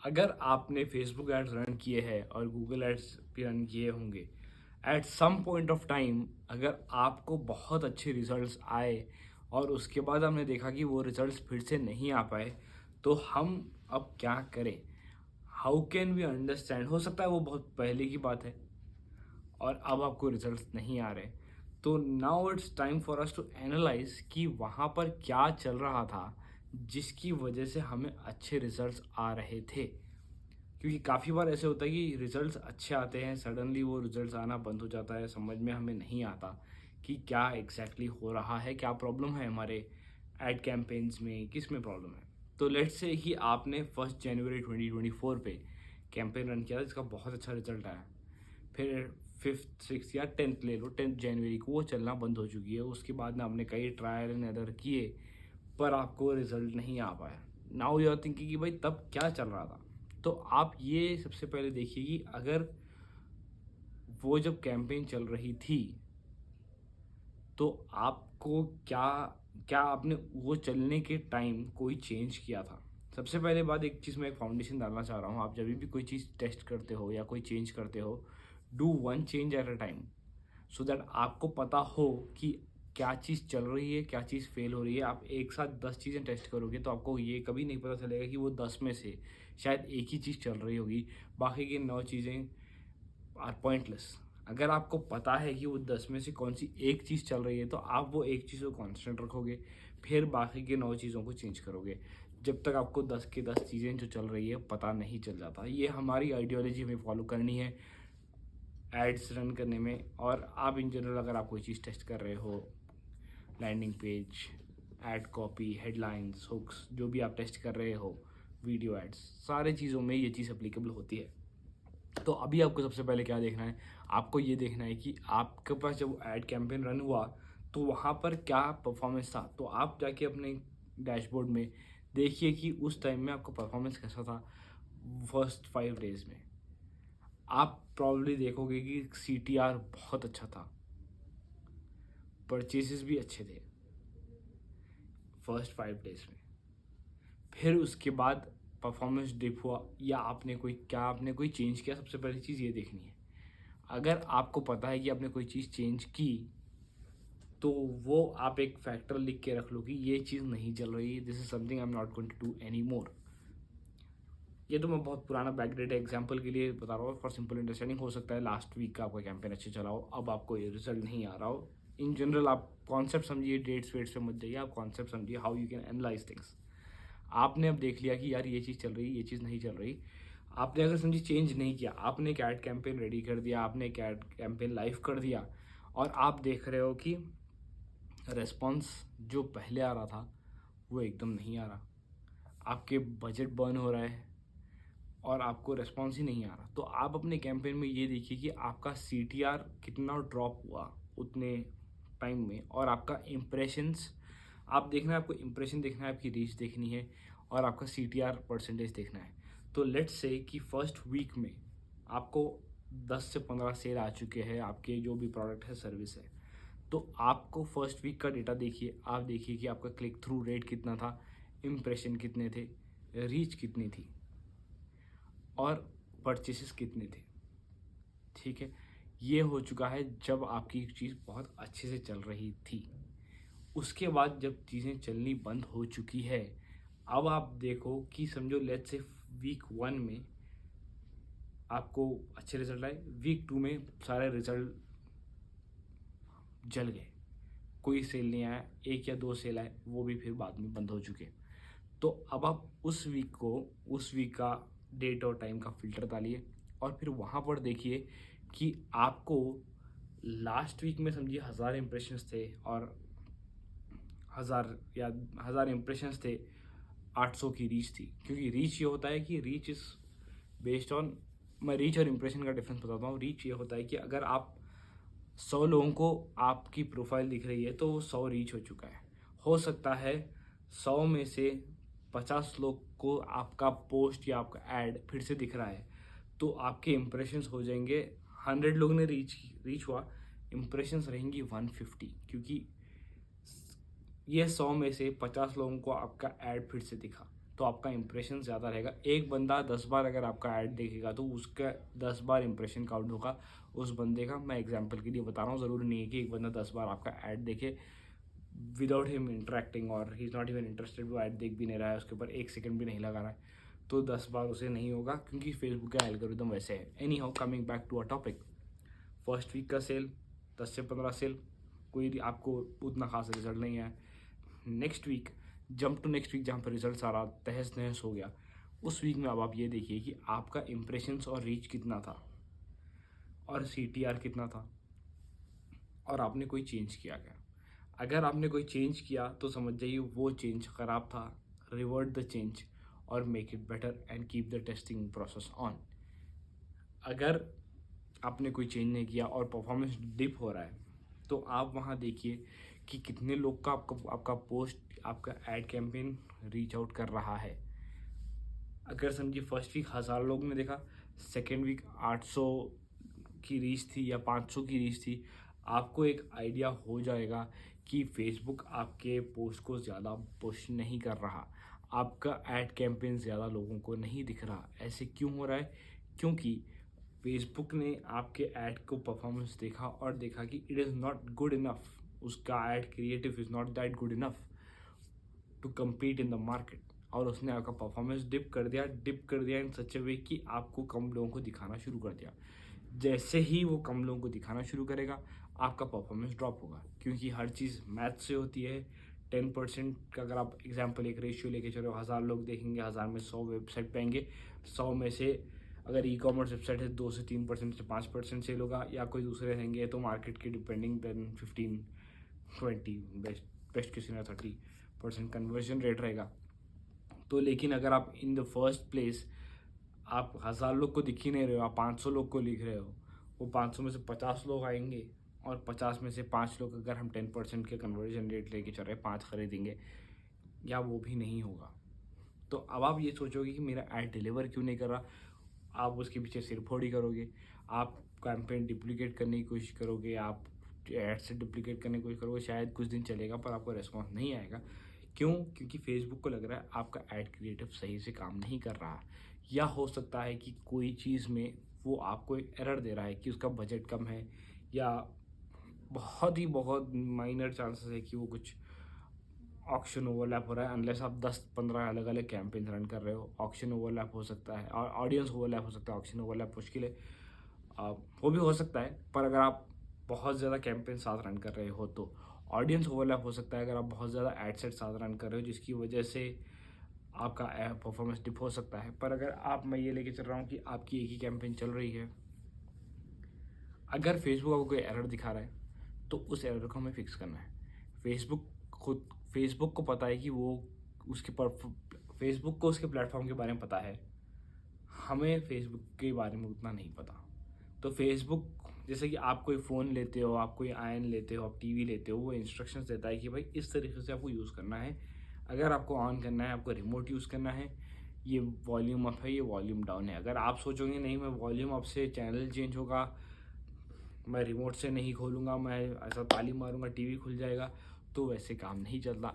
अगर आपने Facebook ads run किए हैं और गूगल एड्स भी रन किए होंगे, at some point of time अगर आपको बहुत अच्छे रिजल्ट्स आए और उसके बाद हमने देखा कि वो रिजल्ट्स फिर से नहीं आ पाए, तो हम अब क्या करें? How can we understand? हो सकता है वो बहुत पहले की बात है और अब आपको रिजल्ट्स नहीं आ रहे। तो now it's time for us to analyse कि वहाँ पर क्या चल रहा था जिसकी वजह से हमें अच्छे रिजल्ट्स आ रहे थे। क्योंकि काफ़ी बार ऐसे होता है कि रिजल्ट्स अच्छे आते हैं, सडनली वो रिजल्ट्स आना बंद हो जाता है, समझ में हमें नहीं आता कि क्या एग्जैक्टली हो रहा है, क्या प्रॉब्लम है हमारे एड कैंपेन्स में, किस में प्रॉब्लम है। तो लेट्स से कि आपने 1 जनवरी 2024 पे कैंपेन रन किया था जिसका बहुत अच्छा रिजल्ट आया। फिर 5th 6th या 10th ले लो, 10th जनवरी को वो चलना बंद हो चुकी है। उसके बाद में आपने कई ट्रायल एंड अदर किए पर आपको रिजल्ट नहीं आ पाया। नाउ यू आर थिंकिंग कि भाई तब क्या चल रहा था। तो आप ये सबसे पहले देखिए कि अगर वो जब कैंपेन चल रही थी तो आपको क्या क्या आपने वो चलने के टाइम कोई चेंज किया था? सबसे पहले बात, एक चीज़ मैं एक फाउंडेशन डालना चाह रहा हूँ। आप जब भी कोई चीज़ टेस्ट करते हो या कोई चेंज करते हो, do one change at a time, so that आपको पता हो कि क्या चीज़ चल रही है, क्या चीज़ फेल हो रही है। आप एक साथ 10 चीज़ें टेस्ट करोगे तो आपको ये कभी नहीं पता चलेगा कि वो 10 में से शायद एक ही चीज़ चल रही होगी, बाकी की 9 चीज़ें आर पॉइंटलेस। अगर आपको पता है कि वो 10 में से कौन सी एक चीज़ चल रही है तो आप वो एक चीज़ को कांस्टेंट रखोगे, फिर बाकी के 9 चीज़ों को चेंज करोगे, जब तक आपको 10 के 10 चीज़ें जो चल रही है पता नहीं चल जाता। ये हमारी आइडियोलॉजी हमें फॉलो करनी है एड्स रन करने में। और आप इन जनरल अगर आप कोई चीज़ टेस्ट कर रहे हो, landing page, ad copy, headlines, hooks, जो भी आप टेस्ट कर रहे हो, वीडियो एड्स, सारे चीज़ों में ये चीज़ अप्लीकेबल होती है। तो अभी आपको सबसे पहले क्या देखना है? आपको ये देखना है कि आपके पास जब एड कैंपेन रन हुआ तो वहाँ पर क्या परफॉर्मेंस था। तो आप जाके अपने डैशबोर्ड में देखिए कि उस टाइम में आपका परफॉर्मेंस कैसा था। फर्स्ट 5 डेज में आप प्रॉब्ली देखोगे कि CTR बहुत अच्छा था, परचेसेस भी अच्छे थे फर्स्ट 5 डेज में। फिर उसके बाद परफॉर्मेंस डिप हुआ या आपने कोई चेंज किया। सबसे पहली चीज़ ये देखनी है। अगर आपको पता है कि आपने कोई चीज़ चेंज की तो वो आप एक फैक्टर लिख के रख लो कि ये चीज़ नहीं चल रही, this is something I am not going to do any more. ये तो मैं बहुत पुराना बैकडेटेड एग्जाम्पल के लिए बता रहा हूँ फॉर सिंपल अंडरस्टैंडिंग। हो सकता है लास्ट वीक का आपका कैंपेन अच्छे चला हो, अब आपको ये रिजल्ट नहीं आ रहा हो। इन जनरल आप कॉन्सेप्ट समझिए, डेट्स वेट्स पे मत जाइए, आप कॉन्सेप्ट समझिए how you can analyse things. आपने अब देख लिया कि यार ये चीज़ चल रही, ये चीज़ नहीं चल रही। आपने अगर समझिए चेंज नहीं किया, आपने एक ऐड कैंपेन रेडी कर दिया, आपने एक ऐड कैंपेन लाइव कर दिया और आप देख रहे हो कि रेस्पॉन्स जो पहले आ रहा था वो एकदम नहीं आ रहा, आपके बजट बर्न हो रहा है और आपको रेस्पॉन्स ही नहीं आ रहा, तो आप अपने कैंपेन में ये देखिए कि आपका CTR कितना ड्रॉप हुआ उतने टाइम में, और आपका इम्प्रेशंस आप देखना है, आपको इम्प्रेशन देखना है, आपकी रीच देखनी है और आपका CTR परसेंटेज देखना है। तो लेट्स से कि फर्स्ट वीक में आपको 10 से 15 सेल आ चुके हैं, आपके जो भी प्रोडक्ट है, सर्विस है, तो आपको फर्स्ट वीक का डेटा देखिए। आप देखिए कि आपका क्लिक थ्रू रेट कितना था, इम्प्रेशन कितने थे, रीच कितनी थी और परचेसेस कितने थे। ठीक है, ये हो चुका है जब आपकी चीज़ बहुत अच्छे से चल रही थी। उसके बाद जब चीज़ें चलनी बंद हो चुकी है, अब आप देखो कि समझो लेट्स से वीक 1 में आपको अच्छे रिजल्ट आए, वीक 2 में सारे रिजल्ट जल गए, कोई सेल नहीं आया, एक या दो सेल आए, वो भी फिर बाद में बंद हो चुके। तो अब आप उस वीक का डेट और टाइम का फ़िल्टर डालिए और फिर वहाँ पर देखिए कि आपको लास्ट वीक में समझिए 1000 इम्प्रेशंस थे और 1000 इम्प्रेशंस थे, 800 की रीच थी। क्योंकि रीच ये होता है कि रीच इज़ बेस्ड ऑन, मैं रीच और इम्प्रेशन का डिफरेंस बताता हूँ। रीच ये होता है कि अगर आप 100 लोगों को आपकी प्रोफाइल दिख रही है तो वो 100 रीच हो चुका है। हो सकता है 100 में से 50 लोग को आपका पोस्ट या आपका ऐड फिर से दिख रहा है, तो आपके इम्प्रेशंस हो जाएंगे, 100 लोगों ने रीच हुआ, इम्प्रेशंस रहेंगी 150, क्योंकि ये 100 में से 50 लोगों को आपका ऐड फिर से दिखा। तो तो आपका इंप्रेशन ज़्यादा रहेगा। एक बंदा 10 बार अगर आपका ऐड देखेगा तो उसका 10 बार इंप्रेशन काउंट होगा उस बंदे का। मैं एग्जांपल के लिए बता रहा हूँ, ज़रूरी नहीं है कि एक बंदा 10 बार आपका ऐड देखे विदाउट हिम इंटरेक्टिंग और he is not even interested, वो ऐड देख भी नहीं रहा है, उसके ऊपर 1 सेकंड भी नहीं लगा रहा है, तो 10 बार उसे नहीं होगा, क्योंकि फेसबुक का एल्गोरिदम वैसे है। Anyhow, coming back to a topic, first week का सेल 10 से 15 सेल, कोई आपको उतना खास रिजल्ट नहीं आया। Next week, jump to next week, जहाँ पर रिजल्ट सारा तहस नहस हो गया, उस वीक में अब आप ये देखिए कि आपका इम्प्रेशंस और रीच कितना था और CTR कितना था, और आपने कोई चेंज किया क्या। अगर आपने कोई चेंज किया तो समझ जाइए वो चेंज ख़राब था। रिवर्ट द चेंज और make it better and keep the testing process on. अगर आपने कोई चेंज नहीं किया और परफॉर्मेंस डिप हो रहा है, तो आप वहाँ देखिए कि कितने लोग का आपका पोस्ट, आपका एड कैंपेन रीच आउट कर रहा है। अगर समझिए फर्स्ट वीक 1000 लोग ने देखा, सेकेंड वीक 800 की रीच थी या 500 की रीच थी, आपको एक आइडिया हो जाएगा कि फेसबुक आपके पोस्ट को ज़्यादा पुश नहीं कर रहा, आपका ऐड कैंपेन ज़्यादा लोगों को नहीं दिख रहा। ऐसे क्यों हो रहा है? क्योंकि फेसबुक ने आपके ऐड को परफॉर्मेंस देखा और देखा कि it is not good enough, उसका ad creative is not that good enough to compete in the market, और उसने आपका परफॉर्मेंस डिप कर दिया इन सच ए वे कि आपको कम लोगों को दिखाना शुरू कर दिया। जैसे ही वो कम लोगों को दिखाना शुरू करेगा, आपका परफॉर्मेंस ड्रॉप होगा, क्योंकि हर चीज़ मैथ से होती है। 10% का अगर आप एग्जाम्पल एक रेशियो लेके चलो, 1000 लोग देखेंगे, 1000 में 100 वेबसाइट पाएंगे, 100 में से अगर ई-कॉमर्स वेबसाइट है 2 से 3% से 5% सेल होगा, या कोई दूसरे रहेंगे तो मार्केट के डिपेंडिंग देन 15-20, बेस्ट केस में 30% कन्वर्जन रेट रहेगा। तो लेकिन अगर आप इन द फर्स्ट प्लेस आप 1000 लोग को दिख ही नहीं रहे हो, आप 500 लोग को लिख रहे हो, वो 500 में से 50 लोग आएंगे, और 50 में से 5 लोग, अगर हम 10% के कन्वर्जन रेट लेके चल रहे हैं, 5 खरीदेंगे, या वो भी नहीं होगा। तो अब आप ये सोचोगे कि मेरा ऐड डिलीवर क्यों नहीं कर रहा, आप उसके पीछे सिरफोड़ी करोगे, आप कैंपेन डुप्लीकेट करने की कोशिश करोगे, आप ऐड से डुप्लीकेट करने की कोशिश करोगे, शायद कुछ दिन चलेगा पर आपको रेस्पॉन्स नहीं आएगा। क्यों? क्योंकि फेसबुक को लग रहा है आपका ऐड क्रिएटिव सही से काम नहीं कर रहा, या हो सकता है कि कोई चीज़ में वो आपको एक एरर दे रहा है कि उसका बजट कम है, या बहुत माइनर चांसेस है कि वो कुछ ऑक्शन ओवरलैप हो रहा है। अनलेस आप 10-15 अलग अलग कैंपेन रन कर रहे हो, ऑक्शन ओवरलैप हो सकता है और ऑडियंस ओवरलैप हो सकता है। ऑक्शन ओवरलैप मुश्किल है, वो भी हो सकता है, पर अगर आप बहुत ज़्यादा कैंपेन साथ रन कर रहे हो तो ऑडियंस ओवरलैप हो सकता है। अगर आप बहुत ज़्यादा एड सेट साथ रन कर रहे हो, जिसकी वजह से आपका परफॉर्मेंस डिप हो सकता है। पर अगर मैं ये लेके चल रहा हूँ कि आपकी एक ही कैंपेन चल रही है, अगर फेसबुक आपको कोई एरर दिखा रहा है तो उस एरर को हमें फिक्स करना है। फेसबुक को पता है कि वो फेसबुक को उसके प्लेटफॉर्म के बारे में पता है, हमें फेसबुक के बारे में उतना नहीं पता। तो फेसबुक, जैसे कि आप कोई फ़ोन लेते हो, आप कोई आयन लेते हो, आप टीवी लेते हो, वो इंस्ट्रक्शंस देता है कि भाई इस तरीके से आपको यूज़ करना है। अगर आपको ऑन करना है, आपको रिमोट यूज़ करना है, ये वॉल्यूम अप है, ये वॉल्यूम डाउन है। अगर आप सोचोगे नहीं मैं वॉल्यूम अप से चैनल चेंज होगा, मैं रिमोट से नहीं खोलूँगा, मैं ऐसा ताली मारूंगा टीवी खुल जाएगा, तो वैसे काम नहीं चलता।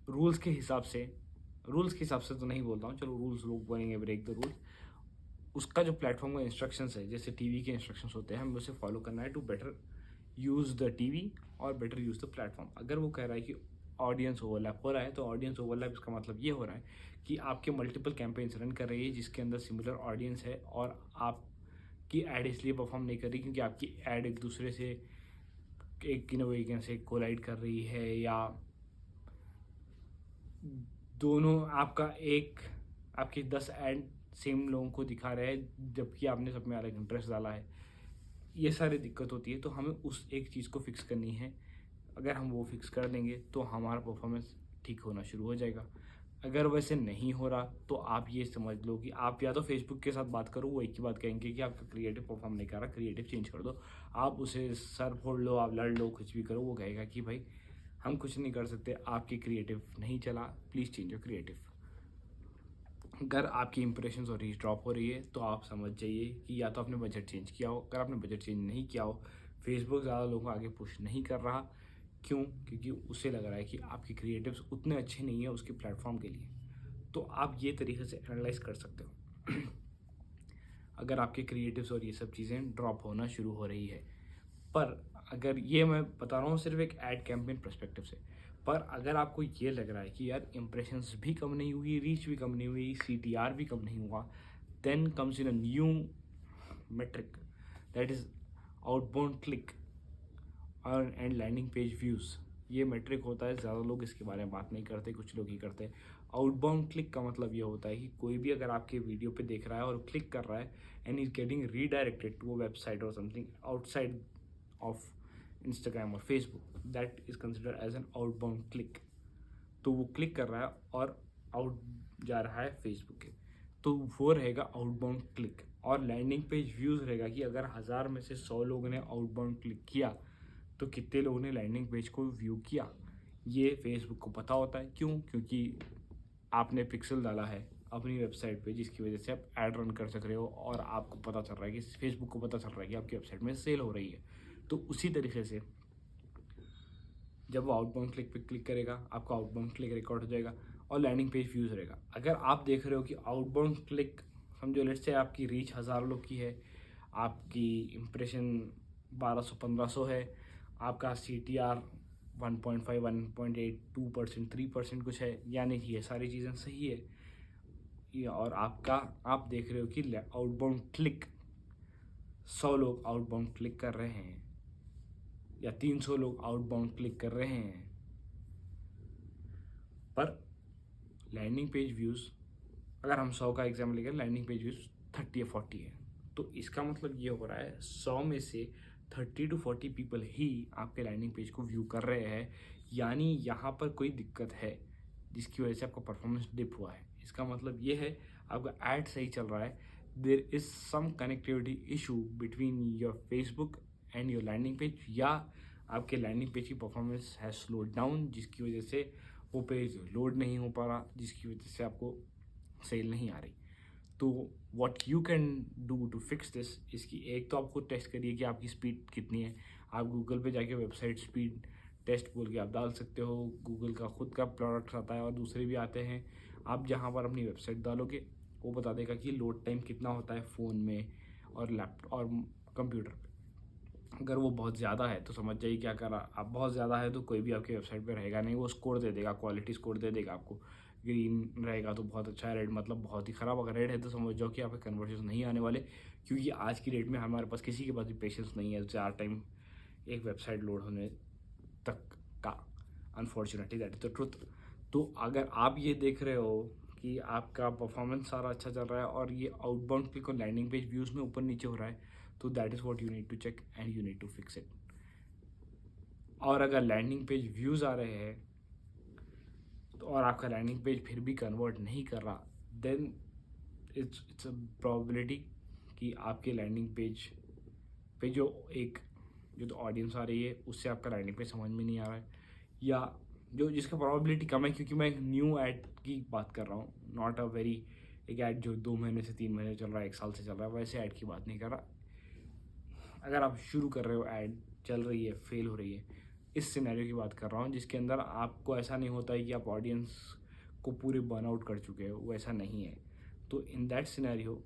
रूल्स के हिसाब से तो नहीं बोलता हूँ, चलो रूल्स लोग बनेंगे, ब्रेक द रूल्स। उसका जो प्लेटफॉर्म का इंस्ट्रक्शंस है, जैसे टीवी के इंस्ट्रक्शंस होते हैं, हमें उसे फॉलो करना है to better use the TV और बेटर यूज़ द प्लेटफॉर्म। अगर वो कह रहा है कि ऑडियंस ओवरलैप हो रहा है, तो ऑडियंस ओवरलैप इसका मतलब ये हो रहा है कि आपके मल्टीपल कैंपेन्स रन कर रही है जिसके अंदर सिमिलर ऑडियंस है, और आपकी ऐड इसलिए परफॉर्म नहीं कर रही क्योंकि आपकी ऐड एक दूसरे से एक इनोवेशन से कोलाइड कर रही है, या दोनों आपकी 10 ऐड सेम लोगों को दिखा रहे हैं जबकि आपने सब में अलग इंटरेस्ट डाला है। ये सारी दिक्कत होती है, तो हमें उस एक चीज़ को फिक्स करनी है। अगर हम वो फिक्स कर देंगे तो हमारा परफॉर्मेंस ठीक होना शुरू हो जाएगा। अगर वैसे नहीं हो रहा तो आप ये समझ लो कि आप या तो फेसबुक के साथ बात करो, वो एक ही बात कहेंगे कि आपका क्रिएटिव परफॉर्म नहीं कर रहा, क्रिएटिव चेंज कर दो। आप उसे सर फोड़ लो, आप लड़ लो, कुछ भी करो, वो कहेगा कि भाई हम कुछ नहीं कर सकते, आपकी क्रिएटिव नहीं चला, प्लीज़ चेंज योर क्रिएटिव। अगर आपकी इंप्रेशंस और रीच ड्रॉप हो रही है तो आप समझ जाइए कि या तो आपने बजट चेंज किया हो। अगर आपने बजट चेंज नहीं किया हो, फेसबुक ज़्यादा लोगों को आगे पुश नहीं कर रहा, क्यों? क्योंकि उसे लग रहा है कि आपके क्रिएटिव्स उतने अच्छे नहीं है उसके प्लेटफॉर्म के लिए। तो आप ये तरीके से एनालाइज कर सकते हो अगर आपके क्रिएटिव्स और ये सब चीज़ें ड्रॉप होना शुरू हो रही है। पर अगर ये मैं बता रहा हूँ सिर्फ एक एड कैंपेन पर्सपेक्टिव से, पर अगर आपको ये लग रहा है कि यार इंप्रेशंस भी कम नहीं हुई, रीच भी कम नहीं हुई, CTR भी कम नहीं हुआ, then comes in a new metric, that is outbound click और एंड लैंडिंग पेज व्यूज़। ये मेट्रिक होता है, ज़्यादा लोग इसके बारे में बात नहीं करते, कुछ लोग ही करते हैं। आउटबाउंड क्लिक का मतलब ये होता है कि कोई भी अगर आपके वीडियो पे देख रहा है और क्लिक कर रहा है and is getting redirected to a website और समथिंग आउटसाइड ऑफ इंस्टाग्राम और Facebook, that is considered as an outbound click. तो वो क्लिक कर रहा है और आउट जा रहा है फेसबुक के, तो वो रहेगा आउटबाउंड क्लिक। और लैंडिंग पेज व्यूज़ रहेगा कि अगर 1000 में से 100 लोगों ने आउटबाउंड क्लिक किया तो कितने लोगों ने लैंडिंग पेज को व्यू किया। ये फेसबुक को पता होता है। क्यों? क्योंकि आपने पिक्सल डाला है अपनी वेबसाइट पे, जिसकी वजह से आप ऐड रन कर सक रहे हो और आपको पता चल रहा है कि फेसबुक को पता चल रहा है कि आपकी वेबसाइट में सेल हो रही है। तो उसी तरीके से जब वो आउटबाउंड क्लिक पे क्लिक करेगा, आपका आउटबाउंड क्लिक रिकॉर्ड हो जाएगा और लैंडिंग पेज व्यूज़ रहेगा। अगर आप देख रहे हो कि आउटबाउंड क्लिक, समझो लेट्स से आपकी रीच 1000 लोग की है, आपकी इम्प्रेशन 1200-1500 है, आपका CTR 1.5, 1.8, 2%, 3% कुछ है, यानी कि ये सारी चीज़ें सही है। और आप देख रहे हो कि आउटबाउंड क्लिक 100 लोग आउटबाउंड क्लिक कर रहे हैं या 300 लोग आउटबाउंड क्लिक कर रहे हैं, पर लैंडिंग पेज व्यूज़, अगर हम 100 का एग्जाम्पल लेकर, लैंडिंग पेज व्यूज़ 30 या 40 है, तो इसका मतलब ये हो रहा है 100 में से 30 to 40 पीपल ही आपके लैंडिंग पेज को व्यू कर रहे हैं, यानी यहाँ पर कोई दिक्कत है जिसकी वजह से आपका परफॉर्मेंस डिप हुआ है। इसका मतलब ये है आपका एड सही चल रहा है, there is some connectivity issue between your Facebook and your landing page, या आपके लैंडिंग पेज की परफॉर्मेंस हैज़ स्लोड डाउन, जिसकी वजह से वो पेज लोड नहीं हो पा रहा, जिसकी वजह से आपको सेल नहीं आ रही। तो what you can do to fix this, इसकी एक तो आप खुद टेस्ट करिए कि आपकी स्पीड कितनी है। आप गूगल पे जाके वेबसाइट स्पीड टेस्ट बोल के आप डाल सकते हो, गूगल का खुद का प्रोडक्ट आता है और दूसरे भी आते हैं। आप जहाँ पर अपनी वेबसाइट डालोगे वो बता देगा कि लोड टाइम कितना होता है फ़ोन में और लैपटॉप और कंप्यूटर पे। अगर वो बहुत ज़्यादा है तो समझ जाइए कि अगर आप बहुत ज़्यादा है तो कोई भी आपकी वेबसाइट पे रहेगा नहीं, वो स्कोर दे देगा, क्वालिटी स्कोर दे देगा आपको। ग्रीन रहेगा तो बहुत अच्छा है, रेड मतलब बहुत ही ख़राब। अगर रेड है तो समझ जाओ कि आपके कन्वर्जन नहीं आने वाले, क्योंकि आज की डेट में हमारे पास किसी के पास भी पेशेंस नहीं है ज़्यादा टाइम एक वेबसाइट लोड होने तक का। Unfortunately that is the truth. तो अगर आप ये देख रहे हो कि आपका परफॉर्मेंस सारा अच्छा चल रहा है और ये आउटबाउंड क्लिक और लैंडिंग पेज व्यूज़ में ऊपर नीचे हो रहा है, तो that is what you need to check and you need to fix it. और अगर लैंडिंग पेज व्यूज़ आ रहे हैं तो और आपका लैंडिंग पेज फिर भी कन्वर्ट नहीं कर रहा, देन इट्स अ प्रोबेबिलिटी कि आपके लैंडिंग पेज पे जो तो ऑडियंस आ रही है उससे आपका लैंडिंग पेज समझ में नहीं आ रहा है, या जो जिसका प्रोबेबिलिटी कम है, क्योंकि मैं एक न्यू ऐड की बात कर रहा हूँ, नॉट अ वेरी एक ऐड जो 2 महीने से 3 महीने चल रहा है, 1 साल से चल रहा है, वैसे ऐड की बात नहीं कर रहा। अगर आप शुरू कर रहे हो, ऐड चल रही है, फेल हो रही है, इस सिनेरियो की बात कर रहा हूँ जिसके अंदर आपको ऐसा नहीं होता है कि आप ऑडियंस को पूरे बर्न आउट कर चुके हो, वैसा नहीं है। तो इन दैट सिनेरियो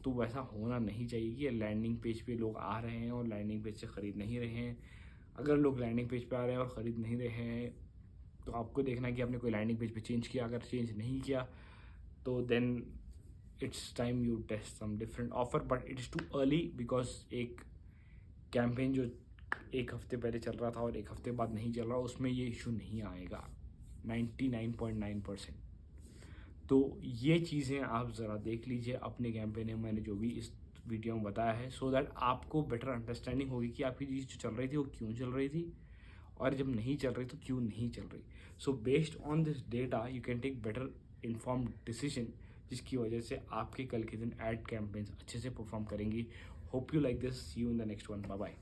तो वैसा होना नहीं चाहिए कि लैंडिंग पेज पे लोग आ रहे हैं और लैंडिंग पेज से ख़रीद नहीं रहे हैं। अगर लोग लैंडिंग पेज पे आ रहे हैं और ख़रीद नहीं रहे हैं तो आपको देखना है कि आपने कोई लैंडिंग पेज पे चेंज किया। अगर चेंज नहीं किया तो then it's time you test some different offer, but it is too early, because एक कैंपेन जो 1 हफ्ते पहले चल रहा था और 1 हफ्ते बाद नहीं चल रहा, उसमें ये इशू नहीं आएगा 99.9%। तो ये चीज़ें आप ज़रा देख लीजिए अपने कैंपेन में, मैंने जो भी इस वीडियो में बताया है, सो दैट आपको बेटर अंडरस्टैंडिंग होगी कि आपकी चीज़ जो चल रही थी वो क्यों चल रही थी, और जब नहीं चल रही तो क्यों नहीं चल रही। So based on this data you can take better informed decision, जिसकी वजह से आपके कल के दिन एड कैंपेन्स अच्छे से परफॉर्म करेंगी। Hope you like this, see you in the next one, bye bye.